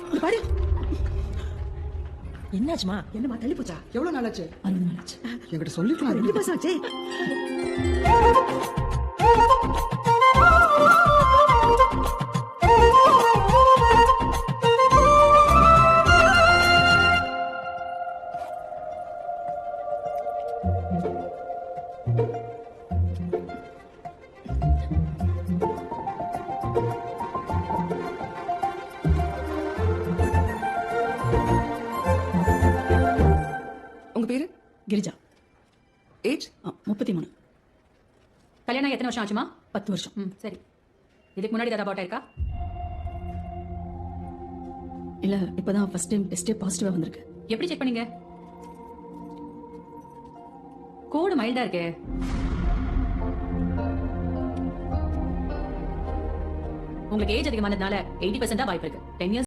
இங்க பாரு. என்னாச்சுமா? என்னம்மா தள்ளி போச்சா? எவ்வளவு நாள் ஆச்சு? 60 நாள் ஆச்சு. என்கிட்ட சொல்லிக்கலாம். 2 மாசம் ஆச்சே. உங்க பேரு? கிரிஜா. ஏஜ்? 33. கல்யாணம் எத்தனை வருஷம் ஆச்சுமா? 10 வருஷம். சரி. இதுக்கு முன்னாடி ஏதாவது அபார்ட் இருக்கா? இல்ல, இப்பதான் ஃபர்ஸ்ட் டைம் டெஸ்டே பாசிட்டிவா வந்திருக்கு. எப்படி செக் பண்ணீங்க? கோடு மைல்டா இருக்கே. உங்களுக்கு ஏஜ் அதிகமானதுனால 80% தான் வாய்ப்பு இருக்கு. 10 years